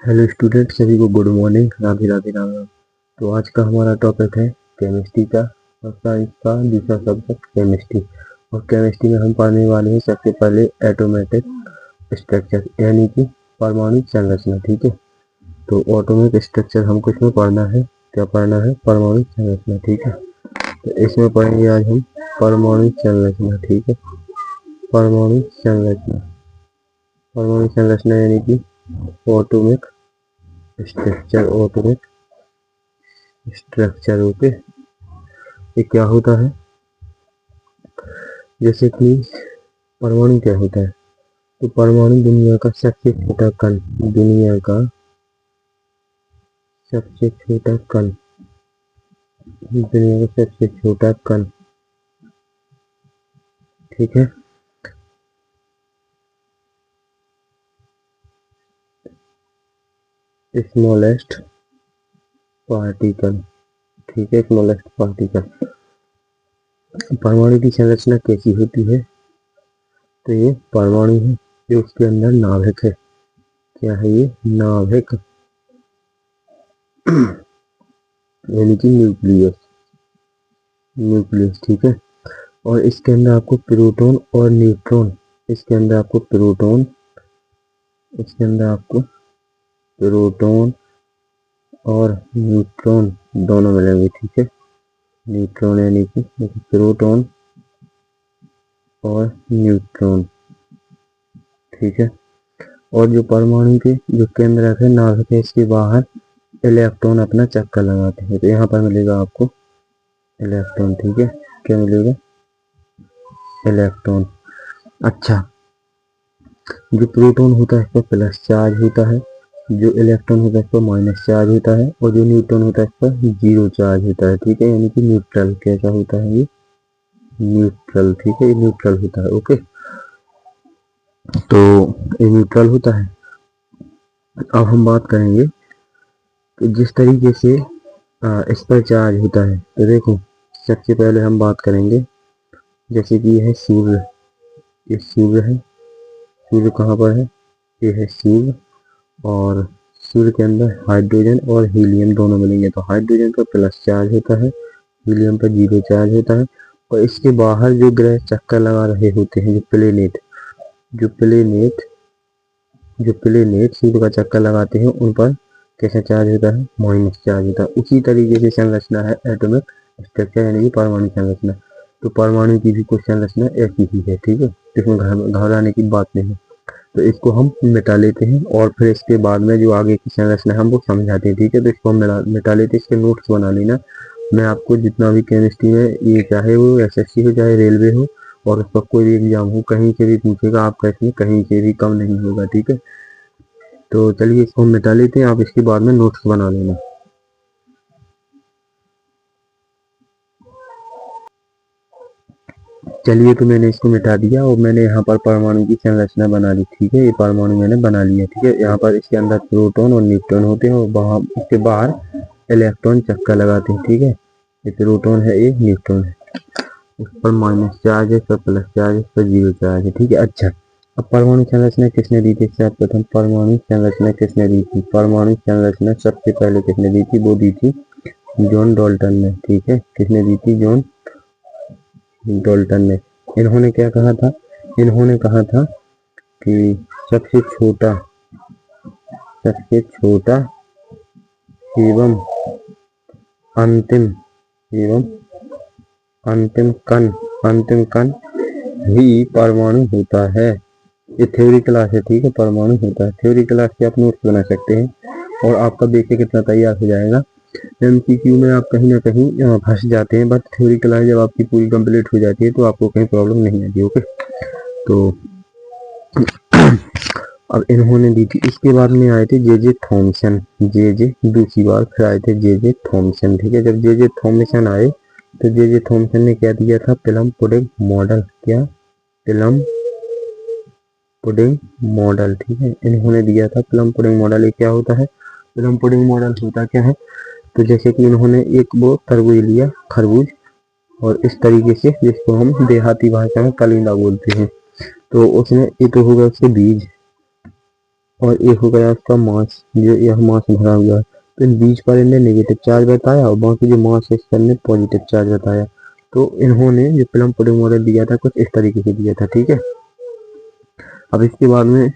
Hello student, सभी को good morning. Radhe Radhe Ram Ram. तो आज का हमारा टॉपिक है केमिस्ट्री का और साइंस का दूसरा सब्जेक्ट केमिस्ट्री। और केमिस्ट्री में हम पढ़ने वाले हैं सबसे पहले एटॉमिक स्ट्रक्चर यानी कि परमाणु संरचना। ठीक है, तो एटॉमिक स्ट्रक्चर हमको इसमें पढ़ना है। क्या पढ़ना है? परमाणु संरचना। ठीक है, तो इसमें पढ़ेंगे आज हम परमाणु संरचना। ठीक है, परमाणु संरचना। परमाणु संरचना यानी कि atomic structure. Atomic structure. Okay, ये क्या होता है? जैसे कि परमाणु क्या होता है? तो परमाणु दुनिया का सबसे छोटा कण, दुनिया का सबसे छोटा कण, दुनिया का सबसे छोटा कण। ठीक है, स्मॉलेस्ट पार्टिकल। ठीक है, स्मॉलेस्ट पार्टिकल। परमाणु की संरचना कैसी होती है? तो ये परमाणु है जो उसके अंदर नाभिक है। क्या है ये? नाभिक यानी कि न्यूक्लियस। न्यूक्लियस, ठीक है। और इसके अंदर आपको प्रोटॉन और न्यूट्रॉन, इसके अंदर आपको प्रोटॉन, इसके अंदर आपको प्रोटॉन और न्यूट्रॉन दोनों मिलेंगे। ठीक है, न्यूट्रॉन यानी कि प्रोटॉन और न्यूट्रॉन। ठीक है, और जो परमाणु के जो केंद्रक है, नाभिक है, इसके बाहर इलेक्ट्रॉन अपना चक्कर लगाते हैं। तो यहाँ पर मिलेगा आपको इलेक्ट्रॉन। ठीक है, क्या मिलेगा? इलेक्ट्रॉन। अच्छा, जो प्रोटॉन होता है इस पर प्लस चार्ज होता है, जो इलेक्ट्रॉन होता है इस पर माइनस चार्ज होता है, और जो न्यूट्रॉन होता है इस पर जीरो चार्ज होता है। ठीक है, यानी कि न्यूट्रल। कैसा होता है ये? न्यूट्रल। ठीक है, ये न्यूट्रल होता है। ओके, तो ये न्यूट्रल होता है। अब हम बात करेंगे कि जिस तरीके से इस पर चार्ज होता है। तो देखो, सबसे पहले हम बात करेंगे जैसे कि यह है सूर्य। ये सूर्य है। सूर्य कहाँ पर है? ये है सूर्य। और सूर्य के अंदर हाइड्रोजन और हीलियम दोनों मिलेंगे। तो हाइड्रोजन पर प्लस चार्ज होता है, हीलियम पर जीरो चार्ज होता है। और इसके बाहर जो ग्रह चक्कर लगा रहे होते हैं, जो प्लेनेट, जो प्लेनेट जो प्लेनेट सूर्य का चक्कर लगाते हैं, उन पर कैसा चार्ज होता है? माइनस चार्ज होता है। उसी तरीके से संरचना है एटॉमिक स्ट्रक्चर यानी कि परमाणु संरचना। तो परमाणु की भी कुछ संरचना ऐसी ही है। ठीक है, इसमें घबराने की बात नहीं है। तो इसको हम मिटा लेते हैं और फिर इसके बाद में जो आगे की संरचना है हम वो समझाते हैं। ठीक है, तो इसको हम मिटा लेते हैं। इसके नोट्स बना लेना। मैं आपको जितना भी केमिस्ट्री में, ये चाहे वो एसएससी हो चाहे रेलवे हो और उस पर कोई भी एग्जाम हो, कहीं से भी पूछेगा, आपका इसमें कहीं से भी कम नहीं होगा। ठीक है, तो चलिए इसको हम मिटा लेते हैं, आप इसके बाद में नोट्स बना लेना। चलिए, तो मैंने इसको मिटा दिया और मैंने यहाँ पर परमाणु की संरचना बना ली। ठीक है, ये परमाणु मैंने बना लिया। ठीक है, यहाँ पर इसके अंदर प्रोटॉन और न्यूट्रॉन होते हैं और वहाँ इसके बाहर इलेक्ट्रॉन चक्कर लगाते हैं। ठीक है, ये प्रोटॉन है, ये न्यूट्रॉन है। उस पर माइनस चार्ज है, इस पर प्लस चार्ज है, इस पर जीरो चार्ज है। ठीक है, अच्छा, अब परमाणु संरचना किसने दी थी? सर्वप्रथम परमाणु संरचना किसने दी थी? परमाणु संरचना सबसे पहले किसने दी थी? वो दी थी जॉन डाल्टन ने। ठीक है, किसने दी थी? जॉन डाल्टन ने। इन्होंने क्या कहा था? इन्होंने कहा था कि सबसे छोटा, सबसे छोटा एवं अंतिम, एवं अंतिम कण, अंतिम कण ही परमाणु होता है। ये थ्योरी क्लास है। ठीक है, परमाणु होता है। थ्योरी क्लास के आप नोट्स बना सकते हैं और आपका बेसिक इतना तैयार हो जाएगा। एमसीक्यू में आप कहीं ना कहीं फंस जाते हैं, बट थ्योरी क्लास जब आपकी पूरी कंप्लीट हो जाती है तो आपको कहीं प्रॉब्लम नहीं आती। ओके, तो अब इन्होंने दी थी। इसके बाद में आए थे जे जे थॉमसन। जे जे दूसरी बार फिर आए थे जे जे थॉमसन। ठीक है, जब जे जे थॉमसन आए तो जे जे थॉमसन ने क्या दिया था? Plum pudding model. क्या? Plum pudding model. ठीक है, इन्होंने दिया था प्लम पुडिंग मॉडल। ये क्या होता है? प्लम पुडिंग मॉडल होता क्या है? तो जैसे कि इन्होंने एक वो तरबूज लिया, खरबूज, और इस तरीके से, जिसको हम देहाती भाषा में कलिंदा बोलते हैं, तो उसमें ये तो होगा उसके बीज, और ये हो गया उसका मास, जो यह मास भरा हुआ है। तो इन बीच पर इन्हें नेगेटिव चार्ज बताया और बाकी जो मास है इसका इन्हें पॉजिटिव चार्ज बताया। तो इन्होंने जो प्लम पुडिंग मॉडल दिया था कुछ इस तरीके से दिया था, ठीक है। अब इसके बाद में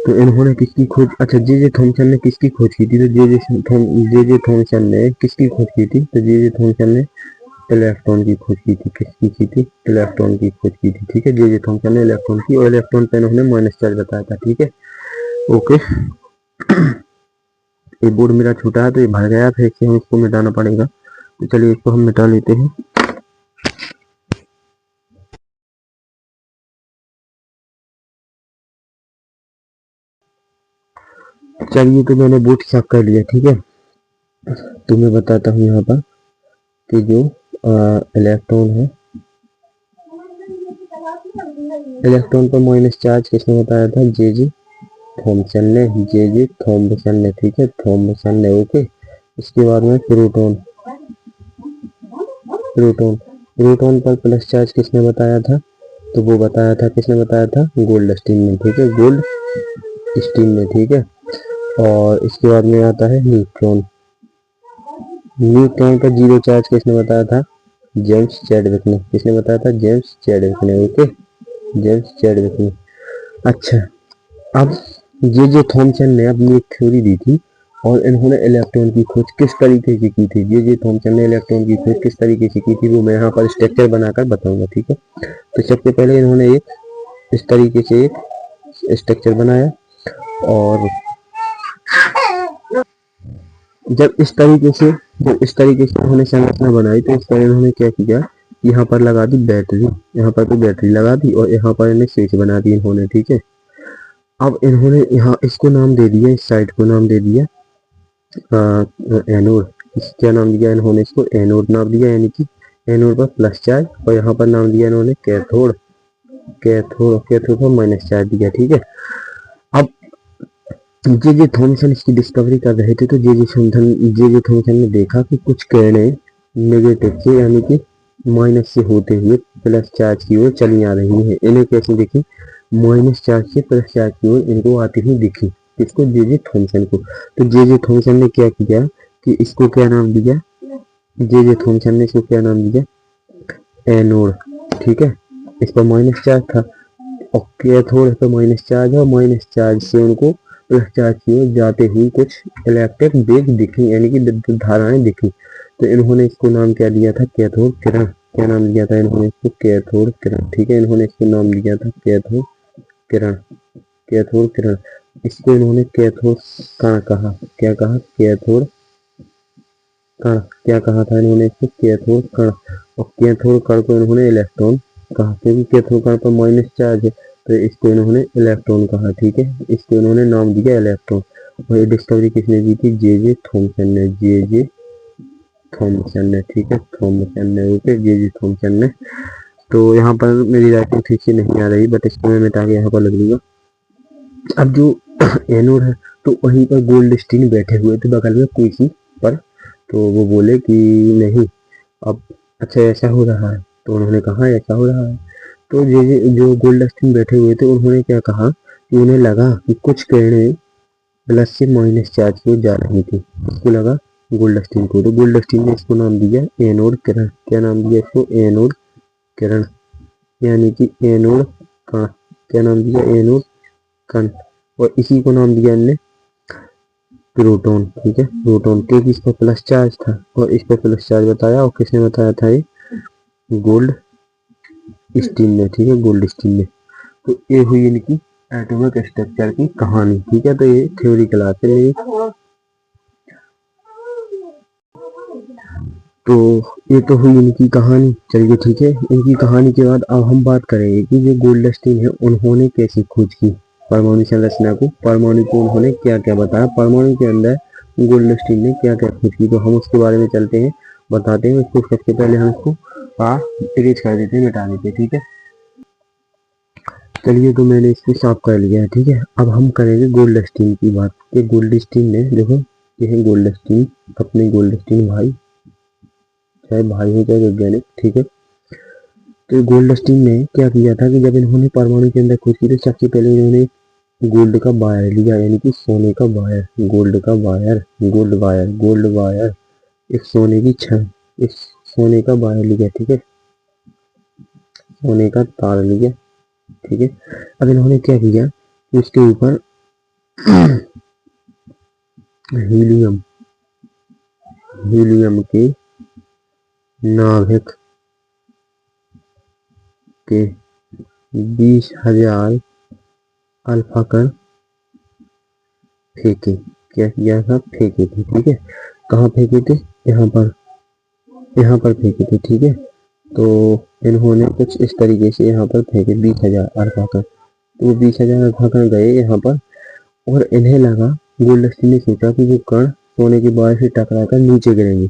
तो इन्होंने किसकी खोज, अच्छा जे थॉमसन ने किसकी खोज की थी, तो जे थॉमसन ने किसकी खोज की थी, तो जे थॉमसन ने इलेक्ट्रॉन की खोज की थी। किसकी की थी, इलेक्ट्रॉन की खोज की थी, ठीक है। जे थॉमसन ने इलेक्ट्रॉन की, और इलेक्ट्रॉन पे इन्होंने माइनस चार्ज बताया था, ठीक है। ओके, ये बोर्ड मेरा छोटा है तो ये भर गया, फिर से हम इसको मिटाना पड़ेगा। तो चलिए इसको हम मिटा लेते हैं। चलिए तो मैंने बोर्ड साफ कर लिया, ठीक है। तो मैं बताता हूँ यहाँ पर कि जो इलेक्ट्रॉन है, इलेक्ट्रॉन पर माइनस चार्ज किसने बताया था, जे थॉमसन ने, जे थॉमसन ने, ठीक है, थॉमसन ने। ओके, इसके बाद में प्रोटॉन, प्रोटॉन प्रोटॉन पर प्लस चार्ज किसने बताया था, तो वो बताया था, किसने बताया था, गोल्डस्टीन ने, ठीक है, गोल्डस्टीन ने, ठीक है। और इसके बाद में आता है न्यूट्रॉन, न्यूट्रॉन पर जीरो चार्ज किसने बताया था, जेम्स चैडविक ने। किसने बताया था, जेम्स चैडविक ने। ओके, जेम्स चैडविक ने। अच्छा, अब जे थॉमसन ने अपनी एक थ्योरी दी थी और इन्होंने इलेक्ट्रॉन की खोज किस तरीके से की थी, जे थॉमसन ने इलेक्ट्रॉन की खोज किस तरीके से की थी वो मैं यहाँ पर स्ट्रक्चर बनाकर बताऊंगा, ठीक है। तो सबसे पहले इन्होंने एक इस तरीके से एक स्ट्रक्चर बनाया, और जब इस तरीके से उन्होंने संरचना बनाई तो इस पर इन्होंने क्या किया, यहाँ पर लगा दी बैटरी, यहाँ पर तो बैटरी लगा दी और यहाँ पर इन्हें स्विच बना दी इन्होंने, ठीक है। अब इन्होंने यहाँ इसको नाम दे दिया, इस साइड को नाम दे दिया एनोड। क्या नाम दिया इन्होंने, इसको एनोड नाम दिया, यानी कि एनोड पर प्लस चार्ज, और यहाँ पर नाम दिया इन्होंने कैथोड, कैथोड पर माइनस चार्ज दिया, ठीक है। अब जे थॉमसन इसकी डिस्कवरी कर रहे थे तो जे थॉमसन ने देखा कि कुछ किरणें नेगेटिव से यानी कि माइनस से होते हुए प्लस चार्ज की ओर चली आ रही हैं। इन्हें कैसे दिखी, माइनस चार्ज से प्लस चार्ज की ओर इनको आती हुई दिखी। किसको, जे थॉमसन को। तो जे थॉमसन ने क्या किया कि इसको क्या नाम दिया, जे थॉमसन ने इसको क्या नाम दिया, एनोड, ठीक है। इस पर माइनस चार्ज था और कैथोड पर माइनस चार्ज है, और माइनस चार्ज से उनको प्लस चार्ज की ओर जाते हुए कुछ इलेक्ट्रिक वेव दिखी, यानी कि विद्युत धाराएं दिखी। तो इन्होंने इसको नाम क्या दिया था, कैथोड किरण। क्या नाम दिया था इन्होंने इसको, कैथोड किरण, ठीक है। इन्होंने इसको नाम दिया था कैथोड किरण, कैथोड किरण। इसको इन्होंने कैथोड कण कहा, क्या कहा, कैथोड कण। क्या कहा था इन्होंने इसको, कैथोड कण। और कैथोड कण को इन्होंने इलेक्ट्रॉन कहा, क्योंकि कैथोड कण पर माइनस चार्ज है तो इसको इन्होंने इलेक्ट्रॉन कहा, ठीक है। इसको इन्होंने नाम दिया इलेक्ट्रॉन। और ये डिस्कवरी किसने की थी, जे थॉमसन ने, जे थॉमसन ने, ठीक है, थॉमसन ने। ओके, जे थॉमसन ने। तो यहाँ पर मेरी राइटिंग ठीक से नहीं आ रही, बट इसको मैं मिटा के यहाँ पर लिख दूंगा। अब जो एनोड है तो वहीं पर गोल्डस्टीन बैठे हुए थे बगल में कुर्सी पर, तो वो बोले कि नहीं, अब अच्छा ऐसा हो रहा है, तो उन्होंने कहा ऐसा हो रहा है। तो जो गोल्डस्टीन बैठे हुए थे उन्होंने क्या कहा कि उन्हें लगा कि कुछ किरणें प्लस से माइनस चार्ज की ओर जा रही थी। इसको लगा गोल्डस्टीन को, तो गोल्डस्टीन ने इसको नाम दिया एनोड किरण। क्या नाम दिया इसको, एनोड किरण, यानी कि एनोड कण। क्या नाम दिया, एनोड कण। और इसी को नाम दिया इनने प्रोटॉन, ठीक है, प्रोटॉन, क्योंकि इस पर प्लस चार्ज था और इस पर प्लस चार्ज बताया। और किसने बताया था, ये गोल्ड स्टीन ने, ठीक है, गोल्ड स्टीन ने। तो ये हुई इनकी एटॉमिक स्ट्रक्चर की कहानी, ठीक है। तो ये थ्योरी कहलाते हैं। तो ये तो हुई इनकी कहानी, चलिए ठीक है। इनकी कहानी के बाद अब हम बात करेंगे कि जो गोल्डस्टीन है उन्होंने कैसे खोज की परमाणु संरचना को, परमाणु को उन्होंने क्या क्या बताया, परमाणु के अंदर गोल्डस्टीन ने क्या क्या खोज की, तो हम उसके बारे में चलते हैं, बताते हैं उसको। सबसे पहले हम इसको इरेज कर देते हैं, मिटा देते हैं, ठीक है। चलिए तो मैंने इसको साफ कर लिया है, ठीक है। अब हम करेंगे गोल्डस्टीन की बात कि गोल्डस्टीन ने, देखो ये है गोल्डस्टीन, अपने गोल्डस्टीन भाई, चाहे भाई हो चाहे वैज्ञानिक, ठीक है। तो गोल्डस्टीन ने क्या किया था कि जब इन्होंने परमाणु के अंदर खोज की तो सबसे पहले इन्होंने गोल्ड का वायर लिया, यानी कि सोने का वायर, गोल्ड का wire, gold wire, gold wire, एक सोने की छड़, एक सोने का वायर लिया, ठीक है, सोने का तार लिया, ठीक है। अब इन्होंने क्या किया, उसके ऊपर हीलियम, हीलियम के नाभिक के 20,000 अल्फा कण फेंके। क्या किया था, फेंके थे, ठीक है। कहाँ फेंके थे, यहाँ पर, यहाँ पर फेंके थे, ठीक है। तो इन्होंने कुछ इस तरीके से यहाँ पर फेंके 20,000 अल्फा कण, तो 20,000 अल्फा कण गए यहाँ पर, और इन्हें लगा, गोल्डस्टी ने सोचा कि वो कण सोने के वायर से टकरा कर नीचे गिरेंगे,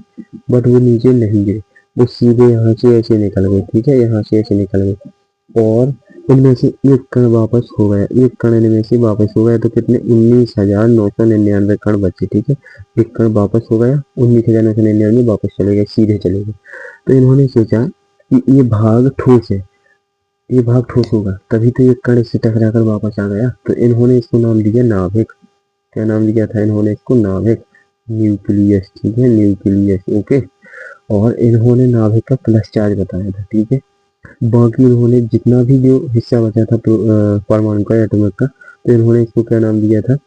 बट वो नीचे नहीं गिरे, वो सीधे यहाँ से ऐसे निकल गए, ठीक है, यहाँ से ऐसे निकल गए, और इनमें से एक कण वापस हो गया, एक कण इनमें से वापस हो गया, तो कितने, 19,999 कण बचे, ठीक है। एक कण वापस हो गया, 19,999 वापस चले गए, सीधे चले गए। तो इन्होंने सोचा कि ये भाग ठोस है, ये भाग ठोस होगा, तभी तो ये कण इससे टकरा कर वापस आ गया। तो इन्होंने इसको नाम दिया नाभिक। क्या नाम दिया था इन्होंने इसको, नाभिक, न्यूक्लियस, ठीक है, न्यूक्लियस, ओके। और इन्होंने नाभिक का प्लस चार्ज बताया था, ठीक है। बाकी इन्होंने जितना भी जो हिस्सा बचा था परमाणु का, एटॉमिक का, तो इन्होंने इसको क्या नाम दिया था,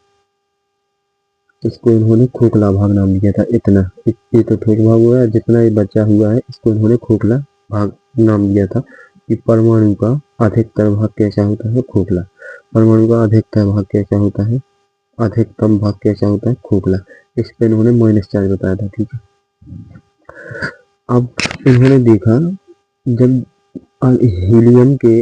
इसको इन्होंने खोखला भाग नाम दिया था। इतना, ये तो ठोस भाग हुआ है, जितना ये बचा हुआ है इसको इन्होंने खोखला भाग नाम दिया था। कि परमाणु का अधिकतर भाग कैसा होता है, खोखला। परमाणु का अधिकतर भाग कैसा होता है, अधिकतम भाग कैसा होता है, खोखला। इस पे इन्होंने माइनस चार्ज बताया था, ठीक है। अब इन्होंने देखा, जब हीलियम के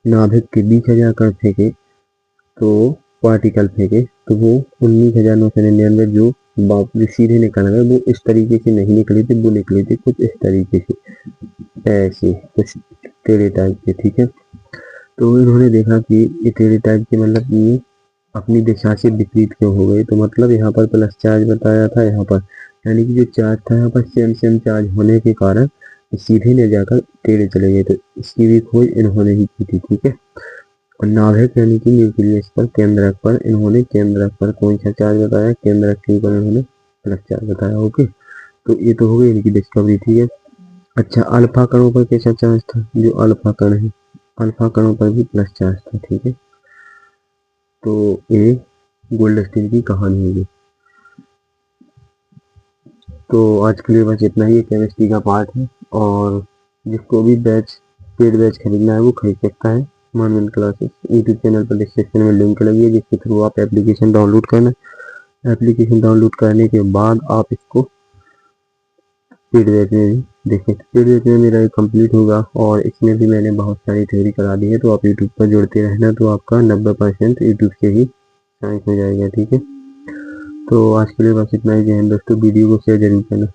नाभिक के 20,000 कण फेंके, तो पार्टिकल फेंके, तो वो 19,999 जो वापस सीधे निकल गए, वो इस तरीके से नहीं निकले थे, वो निकले थे कुछ इस तरीके से, ऐसे कुछ टेढ़े टाइप के, ठीक है। तो इन्होंने देखा कि ये टेढ़े टाइप के, मतलब ये अपनी दिशा से विपरीत क्यों हो गए, तो मतलब यहाँ पर प्लस चार्ज बताया था, यहाँ पर यानी कि जो चार्ज था यहाँ पर सेम सेम चार्ज होने के कारण सीधे ले जाकर टेढ़े चले गए, तो इसकी भी खोज इन्होंने ही की थी, ठीक है। और नाभिक यानी कि न्यूक्लियस पर, केंद्रक पर, इन्होंने केंद्रक पर कौन सा चार्ज बताया, केंद्रक के ऊपर इन्होंने प्लस चार्ज बताया, ओके। तो ये तो हो गई इनकी डिस्कवरी, ठीक है। अच्छा, अल्फा कणों पर कैसा चार्ज था, जो अल्फा कण है, अल्फा कणों पर भी प्लस चार्ज था, ठीक है। तो ये गोल्डस्टीन की कहानी होगी। तो आज के लिए बस इतना ही, केमिस्ट्री का पार्ट है, और जिसको भी बैच, पेड बैच खरीदना है वो खरीद सकता है। मनविन क्लासेस यूट्यूब चैनल पर डिस्क्रिप्शन में लिंक लगी है, जिसके थ्रू आप एप्लीकेशन डाउनलोड करना। एप्लीकेशन डाउनलोड करने के बाद आप इसको पेड बैच में भी देखें। पेड बैच में मेरा कंप्लीट होगा, और इसमें भी मैंने बहुत सारी थ्योरी करा दी है, तो आप यूट्यूब पर जुड़ते रहना, तो आपका 90% यूट्यूब से ही साइंस हो जाएगा, ठीक है। तो आज के लिए बस इतना ही। जय हिंद दोस्तों, वीडियो को शेयर जरूर करना।